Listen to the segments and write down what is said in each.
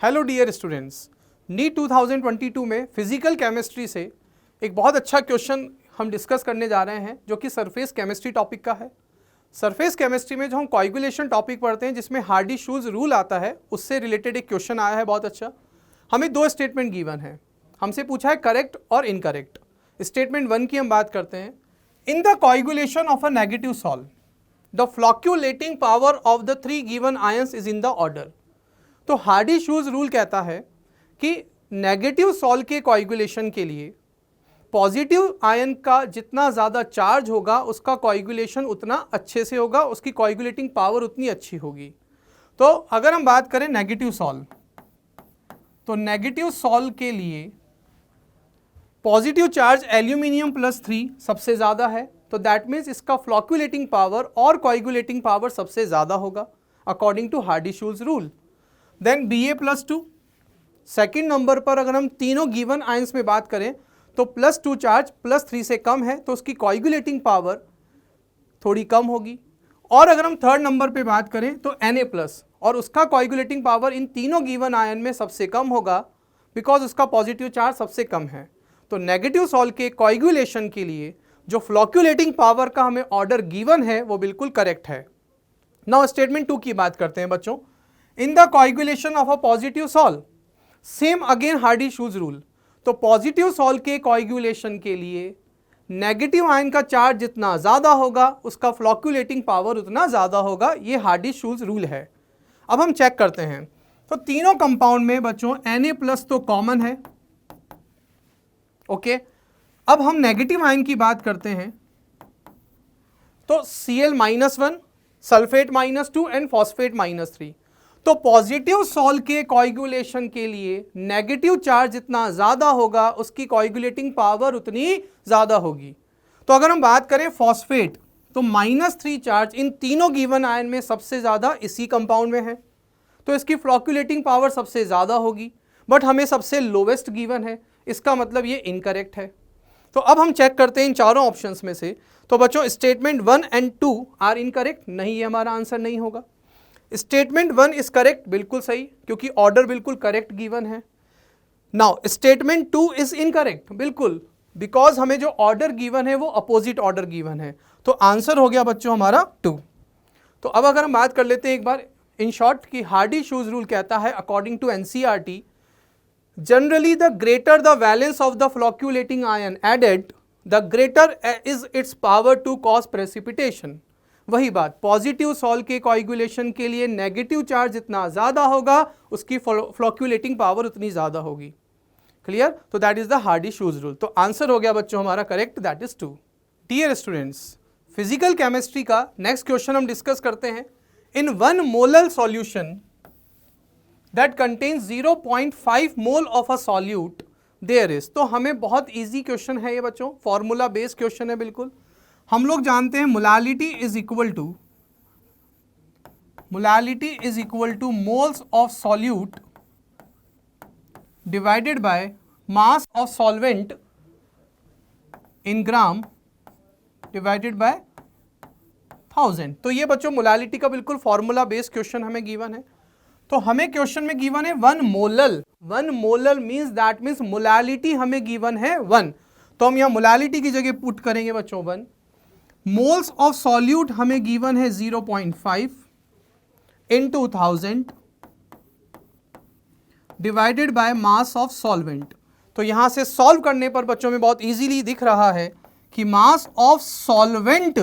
Hello dear students, NEET 2022 में physical chemistry से एक बहुत अच्छा क्वेश्चन हम डिस्कस करने जा रहे हैं जो कि सरफेस केमिस्ट्री टॉपिक का है। सरफेस केमिस्ट्री में जो हम कोएगुलेशन टॉपिक पढ़ते हैं जिसमें हार्डी शूज रूल आता है उससे रिलेटेड एक क्वेश्चन आया है बहुत अच्छा। हमें दो स्टेटमेंट गिवन है, हमसे पूछा है करेक्ट और इनकरेक्ट। स्टेटमेंट 1 की हम बात करते हैं। In the coagulation of a negative sol the flocculating power of the 3 given ions is in the order. तो हार्डी शूज रूल कहता है कि नेगेटिव सॉल्व के कोएगुलेशन के लिए पॉजिटिव आयन का जितना ज़्यादा चार्ज होगा उसका कोएगुलेशन उतना अच्छे से होगा, उसकी कोएगुलेटिंग पावर उतनी अच्छी होगी। तो अगर हम बात करें नेगेटिव सॉल्व, तो नेगेटिव सॉल्व के लिए पॉजिटिव चार्ज एल्यूमिनियम +3 सबसे ज़्यादा है, तो दैट मीन्स इसका फ्लॉक्यूलेटिंग पावर और कोएगुलेटिंग पावर सबसे ज़्यादा होगा अकॉर्डिंग टू हार्डी शूज rule. Then Ba+2 second number पर अगर हम तीनों गिवन आयंस में बात करें तो +2 चार्ज +3 से कम है तो उसकी कोएगुलेटिंग पावर थोड़ी कम होगी। और अगर हम थर्ड नंबर पे बात करें तो Na+ और उसका कोएगुलेटिंग पावर इन तीनों गिवन आयन में सबसे कम होगा बिकॉज उसका पॉजिटिव चार्ज सबसे कम है। तो नेगेटिव सॉल्व के कोएगुलेशन के लिए जो फ्लॉक्यूलेटिंग पावर का हमें ऑर्डर गिवन है वो बिल्कुल करेक्ट है। नाउ स्टेटमेंट 2 की बात करते हैं बच्चों। इन the coagulation of a positive solve same again Hardy शूज रूल। तो पॉजिटिव सॉल्व के कोएगुलेशन के लिए नेगेटिव आयन का चार्ज जितना ज़्यादा होगा उसका फ्लॉक्यूलेटिंग पावर उतना ज़्यादा होगा, ये हार्डी शूज रूल है। अब हम चेक करते हैं तो तीनों कंपाउंड में बच्चों Na+ तो कॉमन है, ओके। अब हम नेगेटिव आयन की बात करते हैं तो Cl-1, सल्फेट -2 एंड फॉस्फेट -3। तो पॉजिटिव सॉल्व के कोएगुलेशन के लिए नेगेटिव चार्ज जितना ज़्यादा होगा उसकी कोएगुलेटिंग पावर उतनी ज़्यादा होगी। तो अगर हम बात करें फॉस्फेट तो -3 चार्ज इन तीनों गिवन आयन में सबसे ज़्यादा इसी कंपाउंड में है, तो इसकी फ्लॉक्यूलेटिंग पावर सबसे ज़्यादा होगी, बट हमें सबसे लोवेस्ट गिवन है, इसका मतलब ये इनकरेक्ट है। तो अब हम चेक करते हैं इन चारों ऑप्शंस में से। तो बच्चों स्टेटमेंट 1 एंड 2 आर इनकरेक्ट, नहीं, ये हमारा आंसर नहीं होगा। स्टेटमेंट 1 इज करेक्ट, बिल्कुल सही, क्योंकि ऑर्डर बिल्कुल करेक्ट गिवन है। नाउ स्टेटमेंट 2 इज इनकरेक्ट, बिल्कुल, बिकॉज हमें जो ऑर्डर गिवन है वो अपोजिट ऑर्डर गिवन है। तो आंसर हो गया बच्चों हमारा 2। तो अब अगर हम बात कर लेते हैं एक बार इन शॉर्ट कि हार्डी शूज रूल कहता है according to NCERT generally the greater the valence of the flocculating ion added the greater is its power to cause precipitation. वही बात, पॉजिटिव सॉल्व के कोएगुलेशन के लिए नेगेटिव चार्ज जितना ज़्यादा होगा उसकी फ्लॉक्यूलेटिंग पावर उतनी ज़्यादा होगी। क्लियर? तो दैट इज द हार्डी शूज रूल। तो आंसर हो गया बच्चों हमारा correct, that is 2। Dear students, physical chemistry का नेक्स्ट क्वेश्चन हम डिस्कस करते हैं। In 1 molar solution that contains 0.5 mole of a solute there is. तो हमें बहुत ईजी क्वेश्चन है ये बच्चों, फॉर्मूला बेस्ड क्वेश्चन है बिल्कुल। हम लोग जानते हैं molality is equal two moles of solute divided by mass of solvent in gram divided by 1000। तो ये बच्चों मोलालिटी का बिल्कुल फॉर्मूला बेस्ड क्वेश्चन हमें गिवन है। तो हमें क्वेश्चन में गिवन है 1 molar means that means molality हमें गिवन है 1। तो हम यहाँ मोलालिटी की जगह पुट करेंगे बच्चों 1। मोल्स ऑफ सॉल्यूट हमें गिवन है 0.5 into 1000 divided by mass of solvent. तो यहां से सॉल्व करने पर बच्चों में बहुत इजीली दिख रहा है कि मास ऑफ सॉल्वेंट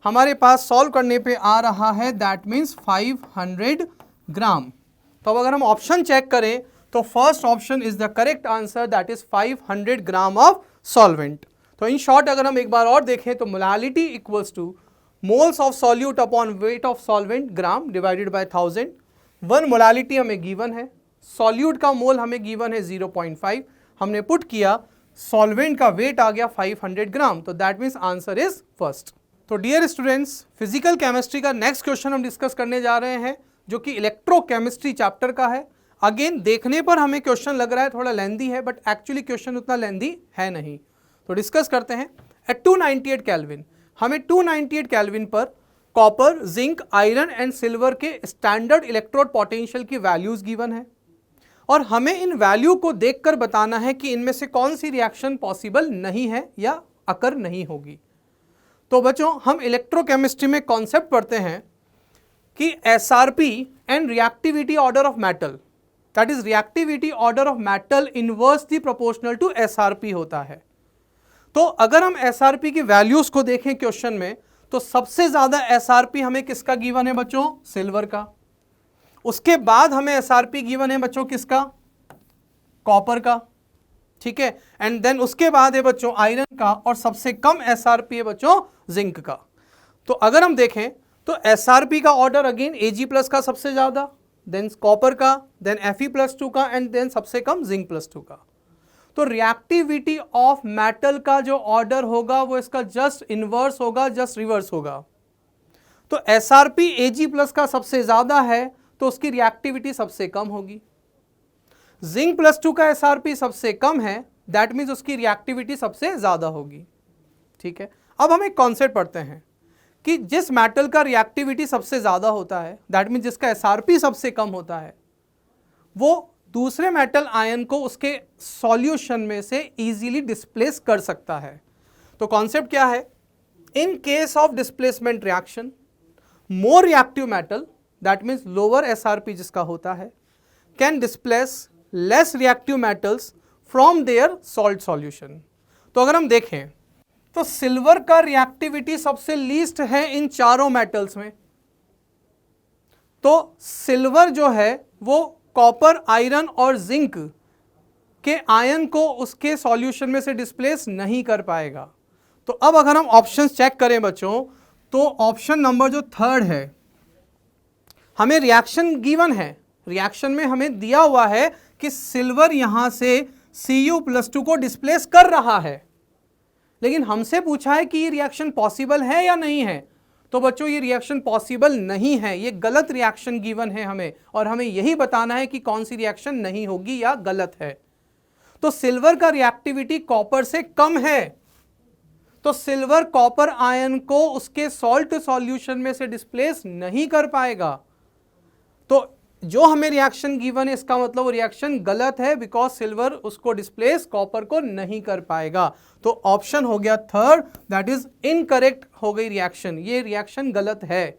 हमारे पास सॉल्व करने पे आ रहा है, दैट मीन्स 500 ग्राम। तो अब अगर हम ऑप्शन चेक करें तो first option is the correct answer, that is 500 gram of solvent. तो इन शॉर्ट अगर हम एक बार और देखें तो molality equals two moles of solute upon weight of solvent gram divided by 1000। 1 molality हमें गिवन है, सॉल्यूट का मोल हमें गिवन है 0.5, हमने पुट किया, सॉल्वेंट का वेट आ गया 500 ग्राम, तो that means answer is first. तो डियर स्टूडेंट्स, फिजिकल केमिस्ट्री का नेक्स्ट क्वेश्चन हम डिस्कस करने जा रहे हैं जो कि इलेक्ट्रोकेमिस्ट्री चैप्टर का है। अगेन देखने पर हमें क्वेश्चन लग रहा है थोड़ा लेंदी है, बट एक्चुअली क्वेश्चन उतना लेंदी है नहीं। तो डिस्कस करते हैं। एट 298 केल्विन, हमें 298 केल्विन पर copper, zinc, iron and silver के स्टैंडर्ड इलेक्ट्रोड पोटेंशियल की वैल्यूज गिवन है। और हमें इन वैल्यू को देखकर बताना है कि इनमें से कौन सी रिएक्शन पॉसिबल नहीं है या अकर नहीं होगी। तो बच्चों हम इलेक्ट्रोकेमिस्ट्री में कॉन्सेप्ट पढ़ते हैं कि SRP and reactivity order of metal, that is reactivity order of metal inversely proportional to SRP होता है। तो अगर हम एसआरपी की वैल्यूज को देखें क्वेश्चन में, तो सबसे ज्यादा एसआरपी हमें किसका गिवन है बच्चों? सिल्वर का। उसके बाद हमें एसआरपी गिवन है बच्चों किसका? कॉपर का, ठीक है। एंड देन उसके बाद है बच्चों आयरन का, और सबसे कम एसआरपी है बच्चों जिंक का। तो अगर हम देखें तो एसआरपी का ऑर्डर अगेन Ag प्लस का सबसे ज्यादा, देन कॉपर का, देन Fe+2 का, एंड देन सबसे कम जिंक+2 का। तो रिएक्टिविटी ऑफ मेटल का जो ऑर्डर होगा वो इसका जस्ट इनवर्स होगा, जस्ट रिवर्स होगा। तो एसआरपी Ag प्लस का सबसे ज्यादा है तो उसकी रिएक्टिविटी सबसे कम होगी। जिंक+2 का एसआरपी सबसे कम है, दैट मीन्स उसकी रिएक्टिविटी सबसे ज्यादा होगी, ठीक है। अब हम एक कॉन्सेप्ट पढ़ते हैं कि जिस मेटल का रिएक्टिविटी सबसे ज्यादा होता है, दैट मीन्स जिसका एसआरपी सबसे कम होता है, वो दूसरे मेटल आयन को उसके सॉल्यूशन में से इजीली डिस्प्लेस कर सकता है। तो कॉन्सेप्ट क्या है? In case of displacement reaction, more reactive metal, that means lower SRP जिसका होता है, can displace less reactive metals from their salt solution. तो अगर हम देखें तो सिल्वर का रिएक्टिविटी सबसे लीस्ट है इन चारों मेटल्स में। तो सिल्वर जो है वो कॉपर, आयरन और जिंक के आयन को उसके सॉल्यूशन में से डिस्प्लेस नहीं कर पाएगा। तो अब अगर हम ऑप्शंस चेक करें बच्चों, तो ऑप्शन नंबर जो थर्ड है, हमें रिएक्शन गिवन है, रिएक्शन में हमें दिया हुआ है कि सिल्वर यहां से Cu+2 को डिस्प्लेस कर रहा है, लेकिन हमसे पूछा है कि ये रिएक्शन पॉसिबल है या नहीं है। तो बच्चों ये रिएक्शन पॉसिबल नहीं है, ये गलत रिएक्शन गिवन है हमें, और हमें यही बताना है कि कौन सी रिएक्शन नहीं होगी या गलत है। तो सिल्वर का रिएक्टिविटी कॉपर से कम है, तो सिल्वर कॉपर आयन को उसके सॉल्ट सॉल्यूशन में से डिस्प्लेस नहीं कर पाएगा। तो जो हमें रिएक्शन गिवन है इसका मतलब वो रिएक्शन गलत है, बिकॉज सिल्वर उसको डिस्प्लेस कॉपर को नहीं कर पाएगा। तो ऑप्शन हो गया थर्ड, दैट इज इनकरेक्ट हो गई रिएक्शन, ये रिएक्शन गलत है,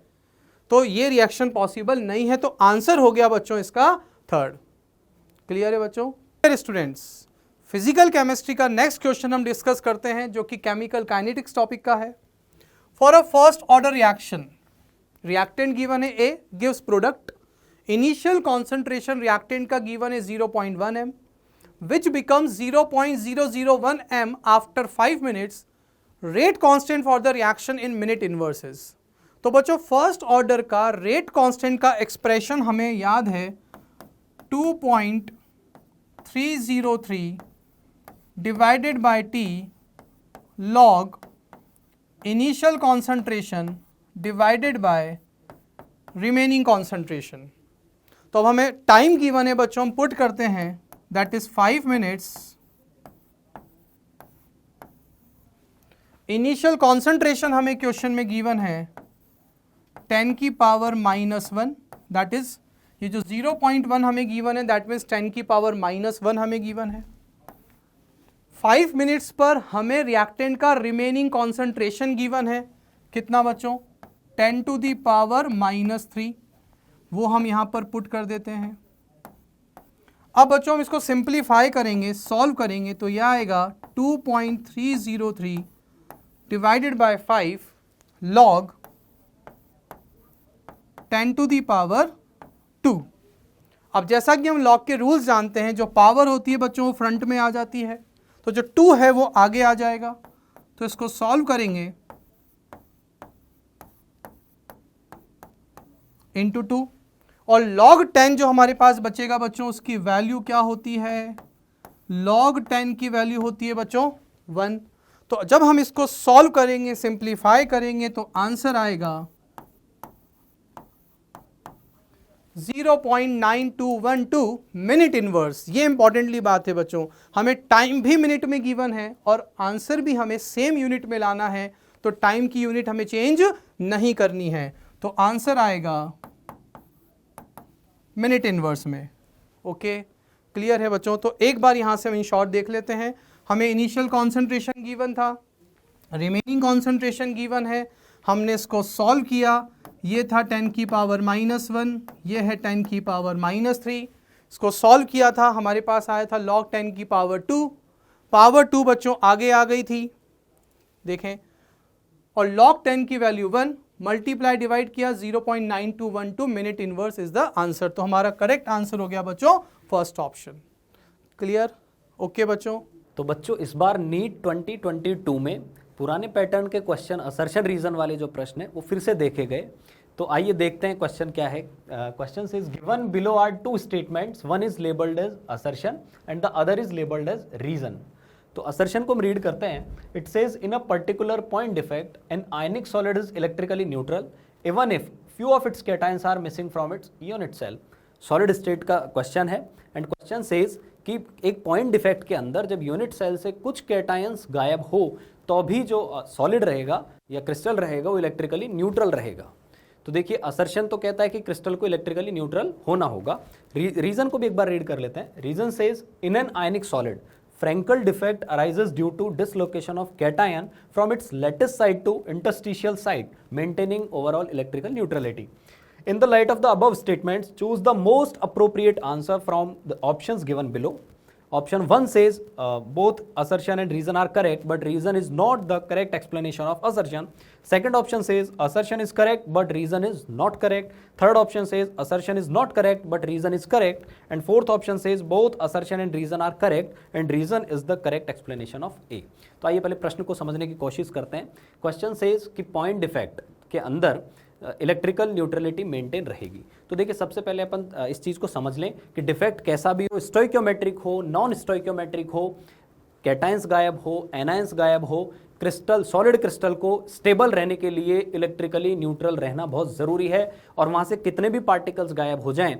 तो ये रिएक्शन पॉसिबल नहीं है। तो आंसर हो गया बच्चों इसका थर्ड। क्लियर है बच्चों? स्टूडेंट्स, फिजिकल केमिस्ट्री का नेक्स्ट क्वेश्चन हम डिस्कस करते हैं जो कि केमिकल काइनेटिक्स टॉपिक का है। For a first order reaction, reactant given है A gives product, initial concentration reactant का गिवन है 0.1 m, which becomes 0.001 m after 5 minutes, rate constant for the reaction in minute inverses। तो बच्चों first order का rate constant का expression हमें याद है 2.303 divided by T log initial concentration divided by remaining concentration. तो अब हमें टाइम गिवन है बच्चों, हम पुट करते हैं, that is 5 minutes. Initial concentration हमें क्वेश्चन में गिवन है 10⁻⁻1, दैट इज ये जो 0.1 हमें गिवन है, दैट मीन्स 10⁻⁻1 हमें गिवन है। 5 मिनट्स पर हमें रिएक्टेंट का रिमेनिंग कॉन्सेंट्रेशन गिवन है, कितना बच्चों? 10⁻⁻3, वो हम यहां पर पुट कर देते हैं। अब बच्चों हम इसको सिंप्लीफाई करेंगे, सॉल्व करेंगे, तो यह आएगा 2.303 डिवाइडेड बाय 5 log 10⁻²। अब जैसा कि हम लॉग के रूल्स जानते हैं, जो पावर होती है बच्चों वो फ्रंट में आ जाती है, तो जो 2 है वो आगे आ जाएगा। तो इसको सॉल्व करेंगे इंटू 2, और log 10 जो हमारे पास बचेगा बच्चों उसकी वैल्यू क्या होती है? log 10 की वैल्यू होती है बच्चों 1। तो जब हम इसको सॉल्व करेंगे, सिंप्लीफाई करेंगे, तो आंसर आएगा 0.9212 मिनट इनवर्स। ये इंपॉर्टेंटली बात है बच्चों, हमें टाइम भी मिनट में गिवन है और आंसर भी हमें सेम यूनिट में लाना है, तो टाइम की यूनिट हमें चेंज नहीं करनी है। तो आंसर आएगा मिनट इनवर्स में। ओके, क्लियर है बच्चों? तो एक बार यहाँ से हम इन शॉर्ट देख लेते हैं। हमें इनिशियल कॉन्सेंट्रेशन गिवन था, रिमेनिंग कॉन्सेंट्रेशन गिवन है, हमने इसको सॉल्व किया। ये था 10 की पावर -1, ये है 10 की पावर -3। इसको सॉल्व किया था, हमारे पास आया था log 10 की पावर 2। पावर 2 बच्चों आगे आ गई थी, देखें, और log 10 की वैल्यू 1 मल्टीप्लाई डिवाइड किया 0.9212 minute inverse is the answer. तो हमारा करेक्ट आंसर हो गया बच्चों फर्स्ट ऑप्शन। क्लियर? ओके बच्चों। तो बच्चों इस बार नीट 2022 में पुराने पैटर्न के क्वेश्चन असर्शन रीजन वाले जो प्रश्न है वो फिर से देखे गए। तो आइए देखते हैं क्वेश्चन क्या है। Question is given below are two statements, one is labelled as assertion and the other is labelled as reason. तो असर्शन को हम रीड करते हैं। It says in a particular point defect an ionic solid is electrically neutral even if few of its cations are missing from its unit cell. Solid state का question है and question says कि एक point defect के अंदर जब unit cell से कुछ cations गायब हो तो भी जो सॉलिड रहेगा या क्रिस्टल रहेगा वो इलेक्ट्रिकली न्यूट्रल रहेगा। तो देखिए असर्शन तो कहता है कि क्रिस्टल को इलेक्ट्रिकली न्यूट्रल होना होगा। रीजन को भी एक बार रीड कर लेते हैं। Reason says in an ionic solid Frankel defect arises due to dislocation of cation from its lattice side to interstitial side, maintaining overall electrical neutrality. In the light of the above statements, choose the most appropriate answer from the options given below. Option 1 says both assertion and reason are correct, but reason is not the correct explanation of assertion. Second option says assertion is correct, but reason is not correct. Third option says assertion is not correct, but reason is correct. And fourth option says both assertion and reason are correct, and reason is the correct explanation of A. तो आइए पहले प्रश्न को समझने की कोशिश करते हैं। क्वेश्चन सेज कि पॉइंट डिफेक्ट के अंदर इलेक्ट्रिकल न्यूट्रलिटी मेंटेन रहेगी। तो देखिए सबसे पहले अपन इस चीज़ को समझ लें कि डिफेक्ट कैसा भी हो, स्टोइक्योमेट्रिक हो, नॉन स्टोइक्योमेट्रिक हो, कैटायंस गायब हो, एनायंस गायब हो, क्रिस्टल सॉलिड क्रिस्टल को स्टेबल रहने के लिए इलेक्ट्रिकली न्यूट्रल रहना बहुत ज़रूरी है। और वहाँ से कितने भी पार्टिकल्स गायब हो जाएं,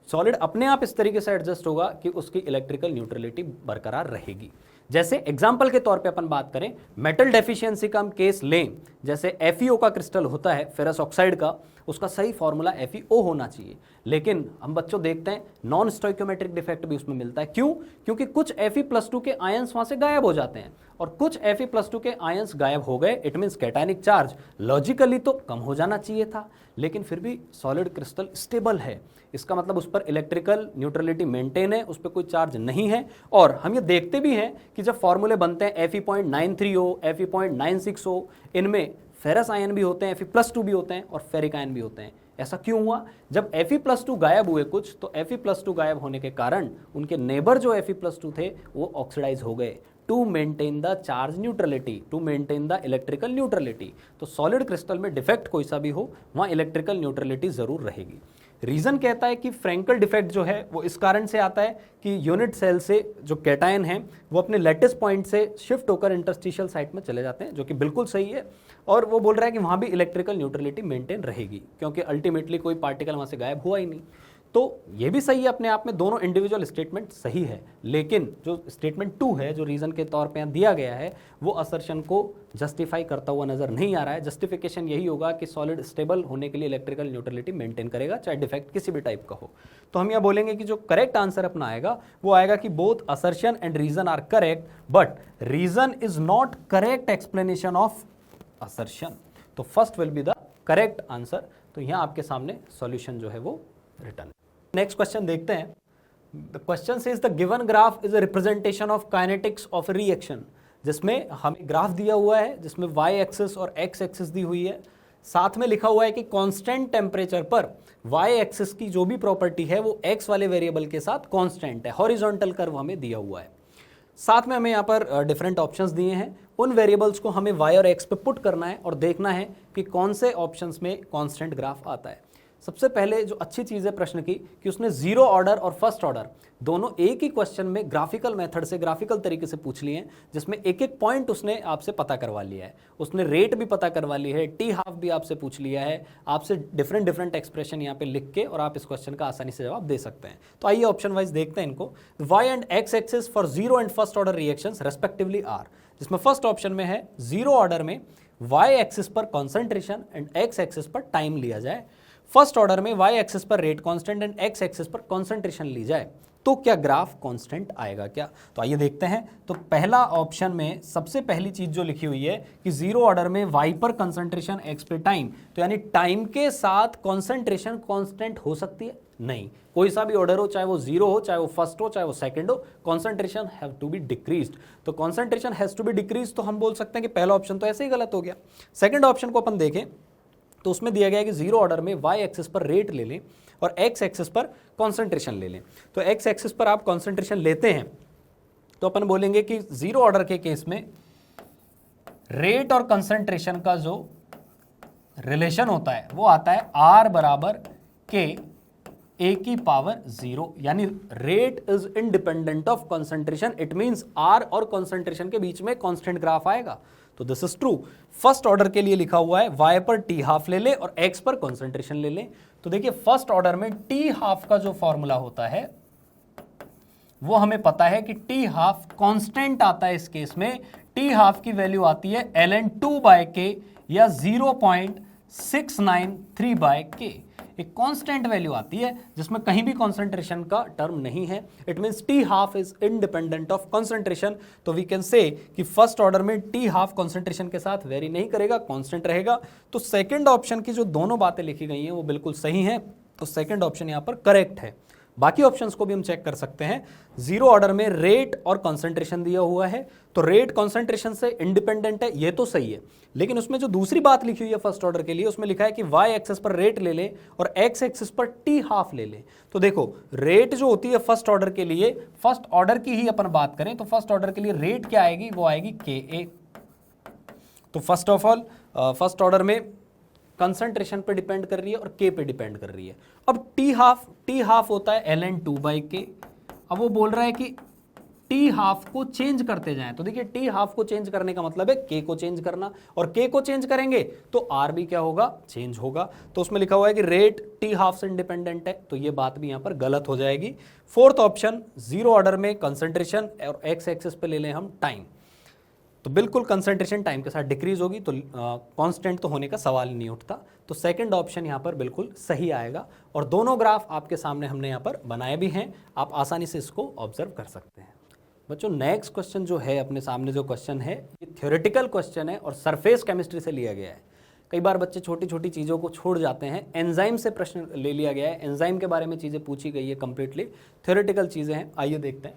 सॉलिड अपने आप इस तरीके से एडजस्ट होगा कि उसकी इलेक्ट्रिकल न्यूट्रलिटी बरकरार रहेगी। जैसे एग्जाम्पल के तौर पे अपन बात करें, मेटल डेफिशिएंसी का हम केस लें, जैसे FeO का क्रिस्टल होता है फेरस ऑक्साइड का, उसका सही फॉर्मूला FeO होना चाहिए। लेकिन हम बच्चों देखते हैं नॉन स्टोइक्योमेट्रिक डिफेक्ट भी उसमें मिलता है। क्यों? क्योंकि कुछ Fe+2 के आयंस वहां से गायब हो जाते हैं और कुछ Fe+2 के आयंस गायब हो गए, it means cationic charge logically तो कम हो जाना चाहिए था, लेकिन फिर भी सॉलिड क्रिस्टल स्टेबल है। इसका मतलब उस पर इलेक्ट्रिकल न्यूट्रलिटी मेंटेन है, उस पर कोई चार्ज नहीं है। और हम ये देखते भी हैं कि जब फॉर्मूले बनते हैं Fe.93 हो, Fe.96 हो, इनमें फेरस आयन भी होते हैं, Fe+2 भी होते हैं और फेरिक आयन भी होते हैं। ऐसा क्यों हुआ? जब Fe+2 गायब हुए कुछ, तो Fe+2 गायब होने के कारण उनके नेबर जो Fe+2 थे वो ऑक्सीडाइज हो गए to maintain the charge neutrality, to maintain the electrical neutrality. तो सॉलिड क्रिस्टल में डिफेक्ट कोई सा भी हो, वहाँ इलेक्ट्रिकल न्यूट्रलिटी जरूर रहेगी। रीजन कहता है कि फ्रैंकल डिफेक्ट जो है वो इस कारण से आता है कि यूनिट सेल से जो कैटायन है वो अपने लेटिस पॉइंट से शिफ्ट होकर इंटरस्टिशियल साइट में चले जाते हैं, जो कि बिल्कुल सही है। और वो बोल रहा है कि वहाँ भी इलेक्ट्रिकल न्यूट्रलिटी मेंटेन रहेगी, क्योंकि अल्टीमेटली कोई पार्टिकल वहाँ से गायब हुआ ही नहीं। तो ये भी सही है अपने आप में, दोनों इंडिविजुअल स्टेटमेंट सही है। लेकिन जो स्टेटमेंट 2 है, जो रीजन के तौर पे यहाँ दिया गया है, वो असर्शन को जस्टिफाई करता हुआ नजर नहीं आ रहा है। जस्टिफिकेशन यही होगा कि सॉलिड स्टेबल होने के लिए इलेक्ट्रिकल न्यूट्रलिटी मेंटेन करेगा, चाहे डिफेक्ट किसी भी टाइप का हो। तो हम यहाँ बोलेंगे कि जो करेक्ट आंसर अपना आएगा वो आएगा कि both assertion and reason are correct, but reason is not correct explanation of assertion. तो first will be the correct answer. तो यहाँ आपके सामने सॉल्यूशन जो है वो रिटर्न। नेक्स्ट क्वेश्चन देखते हैं। The question says the given graph is a representation of kinetics of reaction, जिसमें हमें ग्राफ दिया हुआ है जिसमें y एक्सिस और x एक्सिस दी हुई है। साथ में लिखा हुआ है कि कांस्टेंट टेम्परेचर पर y एक्सिस की जो भी प्रॉपर्टी है वो x वाले वेरिएबल के साथ कांस्टेंट है। हॉरिजॉन्टल कर्व हमें दिया हुआ है। साथ में हमें यहाँ पर डिफरेंट ऑप्शंस दिए हैं, उन वेरिएबल्स को हमें y और x पे पुट करना है और देखना है कि कौन से ऑप्शंस में कांस्टेंट ग्राफ आता है। सबसे पहले जो अच्छी चीज़ है प्रश्न की कि उसने जीरो ऑर्डर और फर्स्ट ऑर्डर दोनों एक ही क्वेश्चन में ग्राफिकल मेथड से, ग्राफिकल तरीके से पूछ लिए हैं, जिसमें एक एक पॉइंट उसने आपसे पता करवा लिया है। उसने रेट भी पता करवा ली है, टी हाफ भी आपसे पूछ लिया है, आपसे डिफरेंट एक्सप्रेशन यहाँ पे लिख के और आप इस क्वेश्चन का आसानी से जवाब दे सकते हैं। तो आइए ऑप्शन वाइज देखते हैं इनको। y and x axis for zero and first order reactions respectively are, जिसमें फर्स्ट ऑप्शन में है जीरो ऑर्डर में y एक्सिस पर कॉन्सेंट्रेशन एंड x एक्सिस पर टाइम लिया जाए, फर्स्ट ऑर्डर में y एक्सिस पर rate constant and x axis पर कॉन्सेंट्रेशन ली जाए, तो क्या ग्राफ कांस्टेंट आएगा क्या? तो आइए देखते हैं। तो पहला ऑप्शन में सबसे पहली चीज जो लिखी हुई है कि जीरो ऑर्डर में y पर कंसंट्रेशन x पे टाइम, तो यानी टाइम के साथ कंसंट्रेशन कांस्टेंट हो सकती है? नहीं, कोई सा भी ऑर्डर हो, चाहे वो जीरो हो, चाहे वो फर्स्ट हो, चाहे वो सेकंड हो, concentration have to be decreased. तो concentration has to be decrease, तो हम बोल सकते हैं कि पहला ऑप्शन तो ऐसे ही गलत हो गया। सेकंड ऑप्शन को अपन देखें तो उसमें दिया गया है कि जीरो ऑर्डर में y एक्सिस पर रेट ले लें और x एक्सिस पर कंसंट्रेशन ले लें। तो x एक्सिस पर आप कंसंट्रेशन लेते हैं तो अपन बोलेंगे कि जीरो ऑर्डर के केस में रेट और कंसंट्रेशन का जो रिलेशन होता है वो आता है r बराबर k a की पावर 0, यानी rate is independent of concentration. It means r और कंसंट्रेशन के बीच में कांस्टेंट ग्राफ आएगा। तो this is true. First order के लिए लिखा हुआ है y पर t हाफ ले ले और x पर कंसंट्रेशन ले ले। तो देखिए फर्स्ट ऑर्डर में t हाफ का जो फॉर्मूला होता है वो हमें पता है कि t हाफ कांस्टेंट आता है। इस केस में t हाफ की वैल्यू आती है ln 2/k या 0.693/k। एक कांस्टेंट वैल्यू आती है जिसमें कहीं भी कंसंट्रेशन का टर्म नहीं है। It means T half is independent of concentration. तो वी कैन से कि फर्स्ट ऑर्डर में टी हाफ कंसंट्रेशन के साथ वेरी नहीं करेगा, कांस्टेंट रहेगा। तो सेकंड ऑप्शन की जो दोनों बातें लिखी गई हैं वो बिल्कुल सही हैं। तो सेकंड ऑप्शन यहां पर करेक्ट है। बाकी ऑप्शंस को भी हम चेक कर सकते हैं। जीरो ऑर्डर में रेट और कंसंट्रेशन दिया हुआ है, तो रेट कंसंट्रेशन से इंडिपेंडेंट है, ये तो सही है। लेकिन उसमें जो दूसरी बात लिखी हुई है फर्स्ट ऑर्डर के लिए, उसमें लिखा है कि y एक्सिस पर रेट ले ले और x एक्सिस पर t हाफ ले ले। तो देखो रेट जो होती है फर्स्ट ऑर्डर के लिए, फर्स्ट ऑर्डर की ही अपन बात करें तो फर्स्ट ऑर्डर के लिए रेट क्या आएगी, वो आएगी ka। तो first of all first order में कंसंट्रेशन पे डिपेंड कर रही है और k पे डिपेंड कर रही है। अब t हाफ होता है ln 2/k। अब वो बोल रहा है कि t हाफ को चेंज करते जाएं। तो देखिए t हाफ को चेंज करने का मतलब है k को चेंज करना, और k को चेंज करेंगे तो r भी क्या होगा, चेंज होगा। तो उसमें लिखा हुआ है कि रेट t हाफ से इंडिपेंडेंट है, तो ये बात भी यहां पर गलत हो जाएगी। फोर्थ ऑप्शन जीरो ऑर्डर में कंसंट्रेशन और x एक्सिस पे ले लें हम टाइम, तो बिल्कुल कंसंट्रेशन टाइम के साथ डिक्रीज होगी, तो कांस्टेंट तो होने का सवाल ही नहीं उठता। तो सेकंड ऑप्शन यहाँ पर बिल्कुल सही आएगा। और दोनों ग्राफ आपके सामने हमने यहाँ पर बनाए भी हैं, आप आसानी से इसको ऑब्जर्व कर सकते हैं। बच्चों नेक्स्ट क्वेश्चन जो है अपने सामने, जो क्वेश्चन है ये थ्योरेटिकल क्वेश्चन है और सरफेस केमिस्ट्री से लिया गया है। कई बार बच्चे छोटी छोटी चीज़ों को छोड़ जाते हैं। एंजाइम से प्रश्न ले लिया गया है, एंजाइम के बारे में चीज़ें पूछी गई है, कंप्लीटली थ्योरेटिकल चीज़ें हैं। आइए देखते हैं।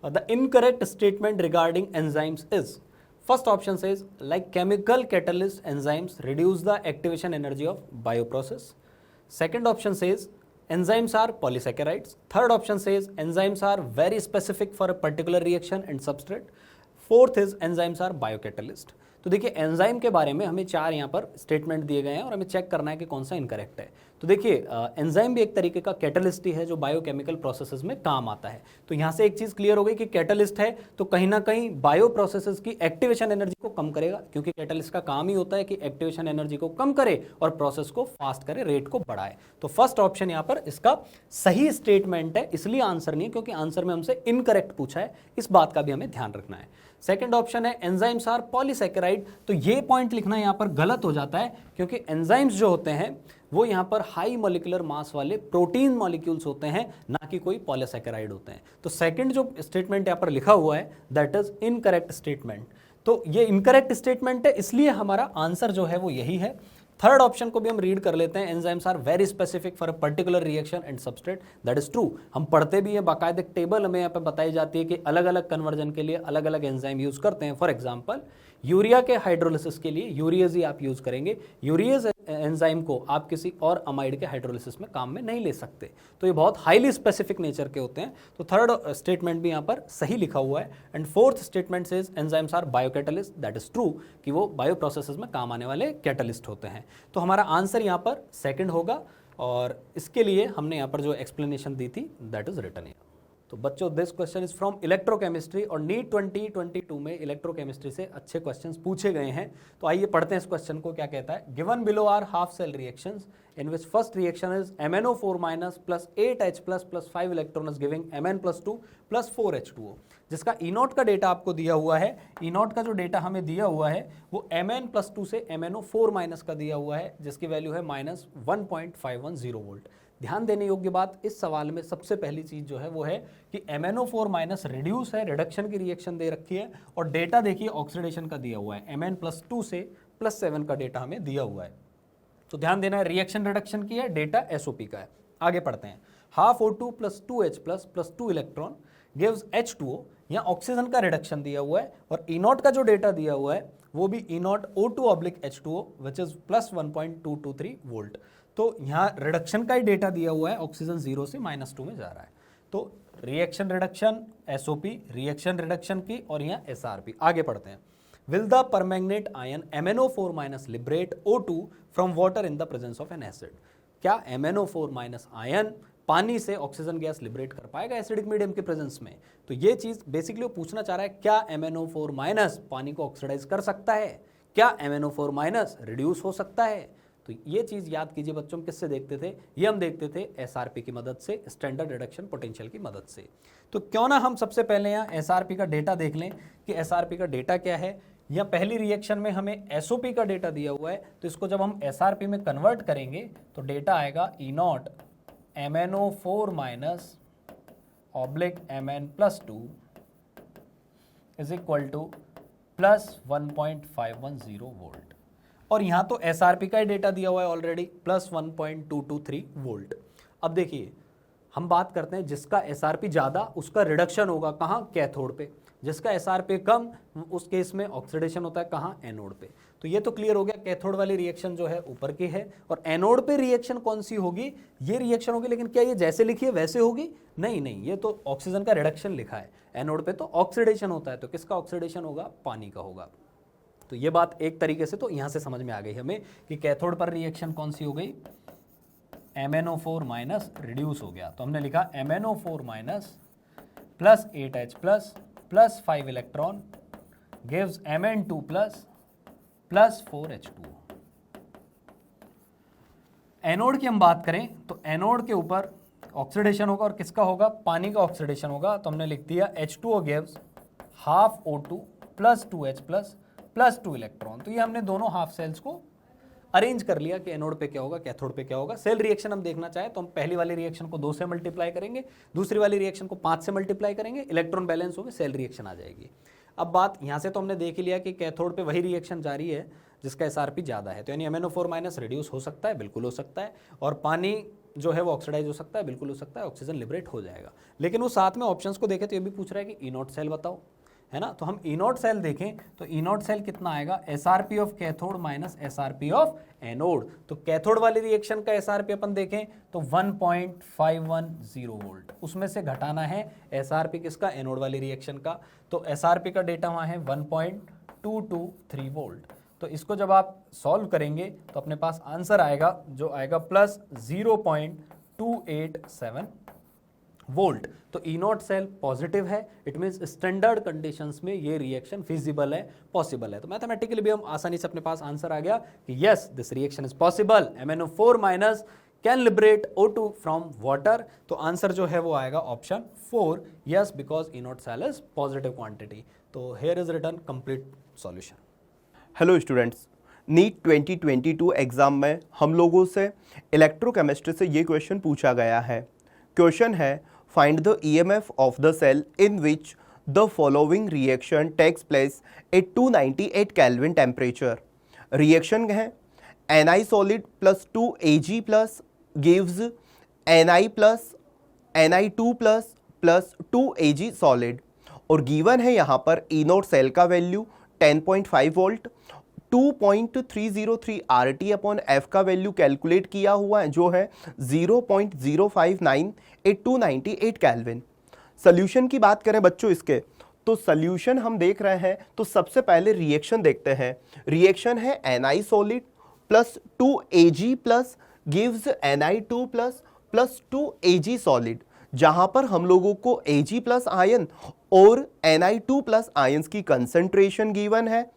The incorrect statement regarding enzymes is, first option says like chemical catalyst enzymes reduce the activation energy of bioprocess. Second option says enzymes are polysaccharides. Third option says enzymes are very specific for a particular reaction and substrate. Fourth is enzymes are biocatalyst. तो देखिए enzyme के बारे में हमें चार यहाँ पर statement दिए गए हैं और हमें चेक करना है कि कौन सा इनकरेक्ट है। तो देखिए एंजाइम भी एक तरीके का कैटलिस्ट ही है जो बायोकेमिकल प्रोसेसेस में काम आता है। तो यहाँ से एक चीज़ क्लियर हो गई कि कैटलिस्ट है तो कहीं ना कहीं बायो प्रोसेसेस की एक्टिवेशन एनर्जी को कम करेगा, क्योंकि कैटलिस्ट का काम ही होता है कि एक्टिवेशन एनर्जी को कम करे और प्रोसेस को फास्ट करे, रेट को बढ़ाए। तो फर्स्ट ऑप्शन यहाँ पर इसका सही स्टेटमेंट है, इसलिए आंसर नहीं है क्योंकि आंसर में हमसे इनकरेक्ट पूछा है, इस बात का भी हमें ध्यान रखना है। सेकंड ऑप्शन है एंजाइम्स आर पॉलीसैकेराइड। तो ये पॉइंट लिखना यहाँ पर गलत हो जाता है क्योंकि एंजाइम्स जो होते हैं वो यहाँ पर हाई मॉलिक्यूलर मास वाले प्रोटीन मॉलिक्यूल्स होते हैं, ना कि कोई पॉलीसैकेराइड होते हैं। तो सेकंड जो स्टेटमेंट यहाँ पर लिखा हुआ है दैट इज इनकरेक्ट स्टेटमेंट। तो ये इनकरेक्ट स्टेटमेंट है, इसलिए हमारा आंसर जो है वो यही है। थर्ड ऑप्शन को भी हम रीड कर लेते हैं, enzymes are very specific for a particular reaction and substrate. That is true. हम पढ़ते भी हैं, बाकायदे टेबल हमें यहाँ पे बताई जाती है कि अलग अलग कन्वर्जन के लिए अलग अलग एंजाइम यूज करते हैं। फॉर एग्जांपल यूरिया के हाइड्रोलिसिस के लिए यूरियज ही आप यूज करेंगे, यूरियज एंजाइम को आप किसी और अमाइड के हाइड्रोलिसिस में काम में नहीं ले सकते। तो ये बहुत हाईली स्पेसिफिक नेचर के होते हैं। तो थर्ड स्टेटमेंट भी यहाँ पर सही लिखा हुआ है। And fourth statement says enzymes are biocatalyst. That is true कि वो बायो प्रोसेसेस में काम आने वाले कैटलिस्ट होते हैं। तो हमारा आंसर यहाँ पर सेकंड होगा और इसके लिए हमने यहाँ पर जो एक्सप्लेनेशन दी थी दैट इज रिटन हियर। तो बच्चों this question is from electrochemistry और नीट 2022 में इलेक्ट्रोकेमिस्ट्री से अच्छे क्वेश्चंस पूछे गए हैं। तो आइए पढ़ते हैं इस क्वेश्चन को, क्या कहता है। Given below are half cell reactions in which first reaction is MnO4- plus 8H plus 5 electron is giving Mn plus 2 plus 4H2O, जिसका E0 का डेटा आपको दिया हुआ है। E0 का जो डेटा हमें दिया हुआ है वो Mn plus 2 से MnO4- का दिया हुआ है, जिसकी वैल्यू है -1.510 वोल्ट। ध्यान देने योग्य बात इस सवाल में सबसे पहली चीज जो है वो है कि MnO4 माइनस रिड्यूस है, रिडक्शन की रिएक्शन दे रखी है, और डेटा देखिए ऑक्सीडेशन का दिया हुआ है, Mn+2 से +7 का डेटा हमें दिया हुआ है। तो ध्यान देना है, रिएक्शन रिडक्शन की है, डेटा SOP का है। आगे पढ़ते हैं। Half O2 + 2H + 2 electron gives H2O। यहाँ ऑक्सीजन का रिडक्शन दिया हुआ है, और E0 का जो डेटा दिया हुआ है वो भी E0 O2/H2O which is +1.223 volt. तो यहाँ रिडक्शन का ही डेटा दिया हुआ है, ऑक्सीजन 0 से -2 में जा रहा है। तो reaction reduction, SOP, reaction reduction की, और यहाँ SRP। आगे पढ़ते हैं। Will the permanganate ion MnO4- liberate O2 from water in the presence of an acid? क्या MnO4- आयन पानी से ऑक्सीजन गैस लिबरेट कर पाएगा एसिडिक मीडियम के प्रेजेंस में? तो ये चीज बेसिकली वो पूछना चाह रहा है, क्या MnO4- पानी को ऑक्सीडाइज कर सकता है? क्या MnO4- रिड्यूस हो सकता है? तो ये चीज याद कीजिए बच्चों, हम किससे देखते थे? ये हम देखते थे SRP की मदद से, स्टैंडर्ड रिडक्शन पोटेंशियल की मदद से। तो क्यों ना हम सबसे पहले यहाँ SRP का डेटा देख लें कि SRP का डेटा क्या है। या पहली रिएक्शन में हमें SOP का डेटा दिया हुआ है, तो इसको जब हम SRP में कन्वर्ट करेंगे तो डेटा आएगा E0 MnO4- Mn+2 is equal to +1.510 volt. और यहाँ तो SRP का ही डेटा दिया हुआ है ऑलरेडी, +1.223 वोल्ट। अब देखिए हम बात करते हैं जिसका SRP ज़्यादा उसका रिडक्शन होगा कहाँ? कैथोड पे। जिसका SRP कम उस केस में ऑक्सीडेशन होता है कहाँ? एनोड पे। तो ये तो क्लियर हो गया, कैथोड वाली रिएक्शन जो है ऊपर की है, और एनोड पे रिएक्शन कौन सी होगी? ये रिएक्शन होगी, लेकिन क्या ये जैसे लिखी है वैसे होगी? नहीं नहीं, ये तो ऑक्सीजन का रिडक्शन लिखा है, एनोड पे तो ऑक्सीडेशन होता है। तो किसका ऑक्सीडेशन होगा? पानी का होगा। तो ये बात एक तरीके से तो यहाँ से समझ में आ गई हमें कि कैथोड पर रिएक्शन कौन सी हो गई? MnO4- रिड्यूस हो गया। तो हमने लिखा MnO4- +8H +5 electron gives Mn2 +4H2O। Anode की हम बात करें तो एनोड के ऊपर ऑक्सीडेशन होगा, और किसका होगा? पानी का ऑक्सीडेशन होगा। तो हमने लिख दिया H2O gives half O2 + 2H +2 electron. तो ये हमने दोनों हाफ सेल्स को अरेंज कर लिया कि एनोड पे क्या होगा, कैथोड पे क्या होगा। सेल रिएक्शन हम देखना चाहे तो हम पहली वाली रिएक्शन को 2 से मल्टीप्लाई करेंगे, दूसरी वाली रिएक्शन को 5 से मल्टीप्लाई करेंगे, इलेक्ट्रॉन बैलेंस होगा, सेल रिएक्शन आ जाएगी। अब बात यहाँ से तो हमने देख ही लिया कि कैथोड पे वही रिएक्शन जारी है जिसका SRP ज़्यादा है। तो यानी MnO4- रिड्यूस हो सकता है, बिल्कुल हो सकता है, और पानी जो है वो ऑक्सीडाइज हो सकता है, बिल्कुल हो सकता है, ऑक्सीजन लिबरेट हो जाएगा। लेकिन वो साथ में ऑप्शंस को देखें तो ये भी पूछ रहा है कि E0 सेल बताओ, है ना। तो हम E0 सेल देखें तो E0 सेल कितना आएगा? SRP of cathode - SRP of anode. तो कैथोड वाली रिएक्शन का SRP अपन देखें तो 1.510 वोल्ट, उसमें से घटाना है SRP किसका? एनोड वाली रिएक्शन का। तो SRP का डेटा वहाँ है 1.223 वोल्ट। तो इसको जब आप सॉल्व करेंगे तो अपने पास आंसर आएगा जो आएगा +0.287 वोल्ट। तो E0 सेल पॉजिटिव है, इट मीन्स स्टैंडर्ड कंडीशंस में ये रिएक्शन फिजिबल है, पॉसिबल है। तो मैथमेटिकली भी हम आसानी से अपने पास आंसर आ गया कि yes this reaction is possible. MnO4- can liberate O2 from water. तो आंसर जो है वो आएगा option 4, yes, because E0 cell is positive quantity. तो here is written complete solution. Hello students, NEET 2022 exam में हम लोगों से इलेक्ट्रोकेमिस्ट्री से ये क्वेश्चन पूछा गया है। क्वेश्चन है find the EMF of the cell in which the following reaction takes place at 298 kelvin temperature. Reaction है Ni solid plus 2 Ag plus gives Ni plus Ni2 plus 2 Ag solid, और given है यहाँ पर E0 cell का value 10.5 volt, 2.303 RT/F का value calculate किया हुआ है जो है 0.0598 केल्विन। सोल्यूशन की बात करें बच्चों इसके, तो सोल्यूशन हम देख रहे हैं तो सबसे पहले रिएक्शन देखते हैं। रिएक्शन है Ni solid plus 2 Ag plus gives Ni2 plus 2 Ag solid, जहां पर हम लोगों को Ag प्लस आयन और Ni2 प्लस आयंस की कंसंट्रेशन गिवन है,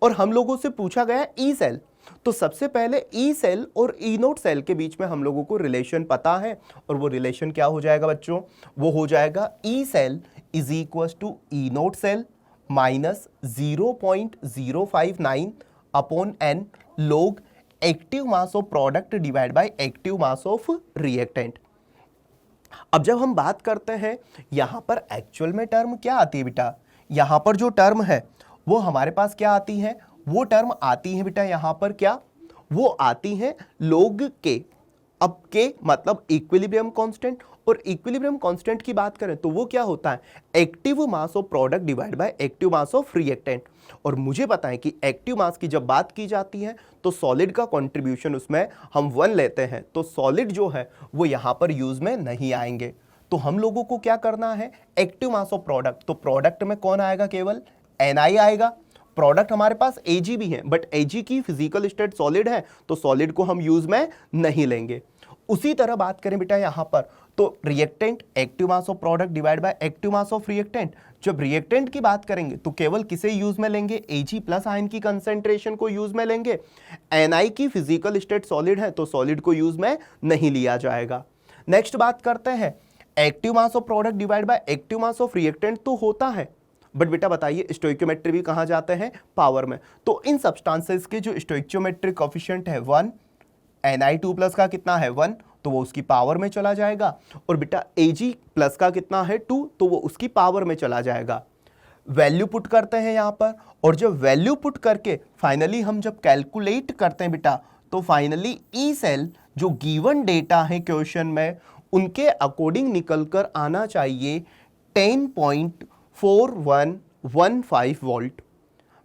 और हम लोगों से पूछा गया ई सेल। तो सबसे पहले ई सेल और E0 सेल के बीच में हम लोगों को रिलेशन पता है, और वो रिलेशन क्या हो जाएगा बच्चों? वो हो जाएगा E cell is equal to E0 cell minus 0.059 upon n log active mass of product divide by active mass of reactant. अब जब हम बात करते हैं यहां पर एक्चुअल में टर्म क्या आती है बेटा, यहां पर जो टर्म है वो हमारे पास क्या आती है, वो टर्म आती है बेटा यहां पर क्या, वो आती है log के। अब के मतलब इक्विलिब्रियम कांस्टेंट, और इक्विलिब्रियम कांस्टेंट की बात करें तो वो क्या होता है, active mass of product divide by active mass of reactant. और मुझे पता है कि एक्टिव मास की जब बात की जाती है तो सॉलिड का कंट्रीब्यूशन उसमें हम 1 लेते हैं, तो सॉलिड जो है वो यहां पर यूज में नहीं आएंगे। तो हम लोगों को क्या करना है, एक्टिव मास ऑफ प्रोडक्ट, तो प्रोडक्ट में कौन आएगा, केवल Ni आएगा। प्रोडक्ट हमारे पास Ag भी है, बट Ag की फिजिकल स्टेट सॉलिड है, तो सॉलिड को हम यूज में नहीं लेंगे। उसी तरह बात करें बेटा यहां पर, तो reactant active mass of product divide by active mass of reactant. जब रिएक्टेंट की बात करेंगे तो केवल किसे यूज में लेंगे, Ag प्लस आयन की कंसेंट्रेशन को यूज में लेंगे। Ni की फिजिकल स्टेट सॉलिड है, तो सॉलिड को यूज में नहीं लिया जाएगा। नेक्स्ट बात करते हैं, active mass of product divide by active mass of reactant तो होता है, बट बेटा बताइए स्टोइकियोमेट्री भी कहां जाते हैं, पावर में। तो इन सब्सटेंसेस के जो स्टोइकियोमेट्रिक कोएफिशिएंट है 1, Ni2 प्लस का कितना है 1, तो वो उसकी पावर में चला जाएगा। और बेटा Ag प्लस का कितना है 2, तो वो उसकी पावर में चला जाएगा। वैल्यू पुट करते हैं यहां पर, और जब वैल्यू पुट करके फाइनली हम जब कैलकुलेट करते हैं बेटा, तो फाइनली ई सेल जो गिवन डेटा है क्वेश्चन में उनके अकॉर्डिंग निकल कर आना चाहिए 10.4115 वोल्ट।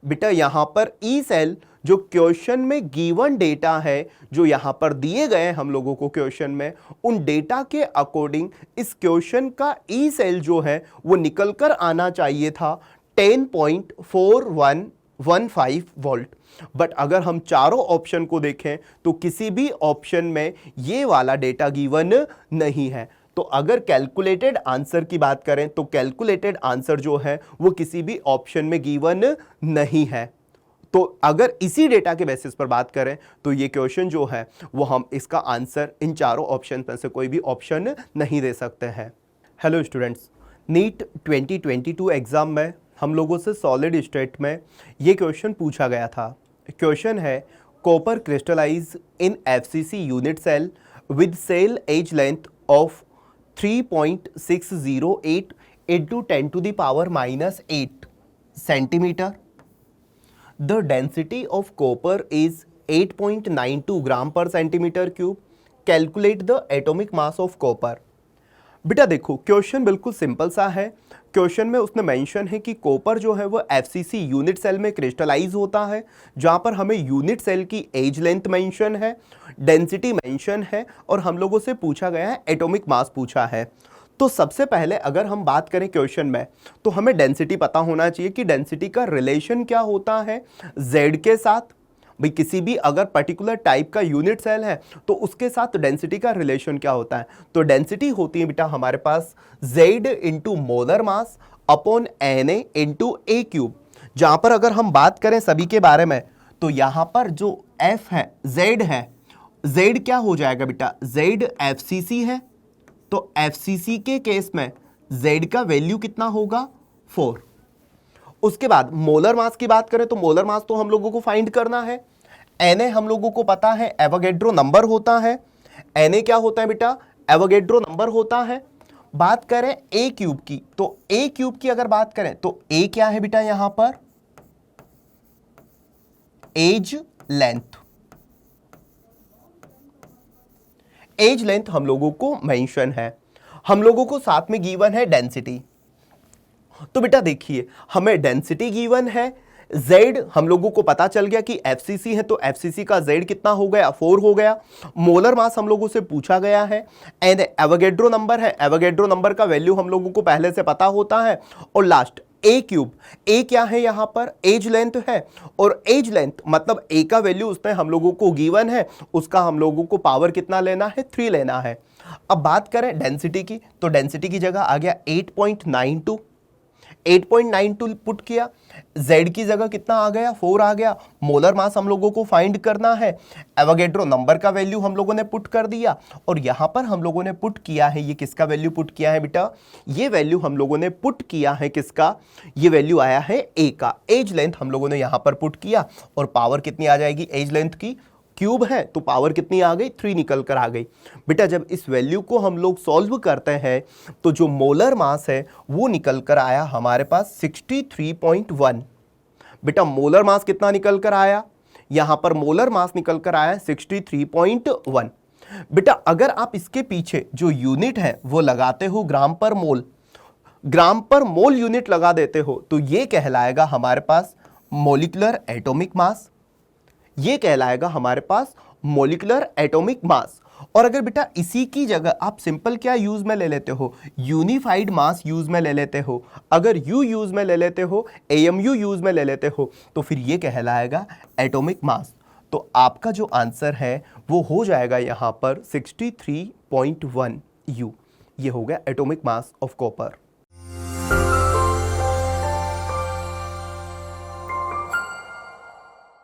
बेटा यहां पर ई सेल जो क्वेश्चन में गिवन डेटा है, जो यहां पर दिए गए हैं हम लोगों को क्वेश्चन में, उन डेटा के अकॉर्डिंग इस क्वेश्चन का ई सेल जो है वो निकल कर आना चाहिए था 10.4115 वोल्ट। बट अगर हम चारों ऑप्शन को देखें तो किसी भी ऑप्शन में ये वाला डेटा गिवन नहीं है। तो अगर कैलकुलेटेड आंसर की बात करें तो कैलकुलेटेड आंसर जो है वो किसी भी ऑप्शन में गिवन नहीं है। तो अगर इसी डेटा के बेसिस पर बात करें तो ये क्वेश्चन जो है वो हम इसका आंसर इन चारों ऑप्शन में से कोई भी ऑप्शन नहीं दे सकते हैं। हेलो स्टूडेंट्स, नीट 2022 एग्जाम में हम लोगों से सॉलिड स्टेट में ये क्वेश्चन पूछा गया था। क्वेश्चन है, copper crystallise in FCC unit cell with cell edge length of 3.608 into 10⁻⁻8 centimeter. The density of copper is 8.92 gram per centimeter cube. Calculate the atomic mass of copper. बेटा देखो question बिल्कुल simple सा है। Question में उसने mention है कि copper जो है वो FCC यूनिट सेल में क्रिस्टलाइज होता है, जहां पर हमें यूनिट सेल की एज लेंथ मेंशन है, डेंसिटी मेंशन है, और हम लोगों से पूछा गया है एटॉमिक मास पूछा है। तो सबसे पहले अगर हम बात करें क्वेश्चन में तो हमें डेंसिटी पता होना चाहिए कि डेंसिटी का रिलेशन क्या होता है Z के साथ। भाई किसी भी अगर पर्टिकुलर टाइप का यूनिट सेल है तो उसके साथ डेंसिटी का रिलेशन क्या होता है, तो डेंसिटी होती है बेटा हमारे पास Z into molar mass upon Na into a cube. जहां पर अगर हम बात करें सभी के बारे में तो यहां पर जो F है Z है, Z क्या हो जाएगा बेटा, Z FCC है, तो FCC के केस में Z का वैल्यू कितना होगा 4। उसके बाद मोलर मास की बात करें तो मोलर मास तो हम लोगों को फाइंड करना है। Na हम लोगों को पता है एवोगैड्रो नंबर होता है। Na क्या होता है बेटा, एवोगैड्रो नंबर होता है। बात करें ए क्यूब की तो ए क्यूब की अगर बात करें तो ए क्या है बेटा, यहां पर एज लेंथ। एज लेंथ हम लोगों को मेंशन है, हम लोगों को साथ में गिवन है डेंसिटी। तो बेटा देखिए हमें डेंसिटी गिवन है, Z हम लोगों को पता चल गया कि FCC है तो FCC का Z कितना हो गया 4 हो गया। मोलर मास हम लोगों से पूछा गया है एंड एवोगैड्रो नंबर है, एवोगैड्रो नंबर का वैल्यू हम लोगों को पहले से पता होता है। और लास्ट ए क्यूब, ए क्या है यहां पर एज लेंथ है, और एज लेंथ मतलब ए का वैल्यू उसमें हम लोगों को गिवन है, उसका हम लोगों को पावर कितना लेना है 3 लेना है। अब बात करें डेंसिटी की तो डेंसिटी की जगह आ गया 8.92 पुट किया, Z की जगह कितना आ गया 4 आ गया। मोलर मास हम लोगों को फाइंड करना है, एवोगैड्रो नंबर का वैल्यू हम लोगों ने पुट कर दिया, और यहां पर हम लोगों ने पुट किया है, ये किसका वैल्यू पुट किया है बेटा, ये वैल्यू हम लोगों ने पुट किया है किसका, ये वैल्यू आया है A का। एज लेंथ हम लोगों ने यहां पर पुट किया और पावर कितनी आ जाएगी एज लेंथ की, क्यूब है तो पावर कितनी आ गई, 3 निकल कर आ गई। बेटा जब इस वैल्यू को हम लोग सॉल्व करते हैं तो जो मोलर मास है वो निकल कर आया हमारे पास 63.1। बेटा मोलर मास कितना निकल कर आया, यहां पर मोलर मास निकल कर आया 63.1। बेटा अगर आप इसके पीछे जो यूनिट है वो लगाते हो ग्राम पर मोल, ग्राम पर मोल यूनिट लगा देते हो तो ये कहलाएगा हमारे पास मॉलिक्यूलर एटॉमिक मास, ये कहलाएगा हमारे पास मॉलिक्यूलर एटॉमिक मास। और अगर बेटा इसी की जगह आप सिंपल क्या यूज में ले लेते हो, यूनिफाइड मास यूज में ले लेते हो, अगर यू यूज में ले लेते हो, AMU यूज में ले लेते हो तो फिर ये कहलाएगा एटॉमिक मास। तो आपका जो आंसर है वो हो जाएगा यहां पर 63.1 U। ये हो गया एटॉमिक मास ऑफ कॉपर।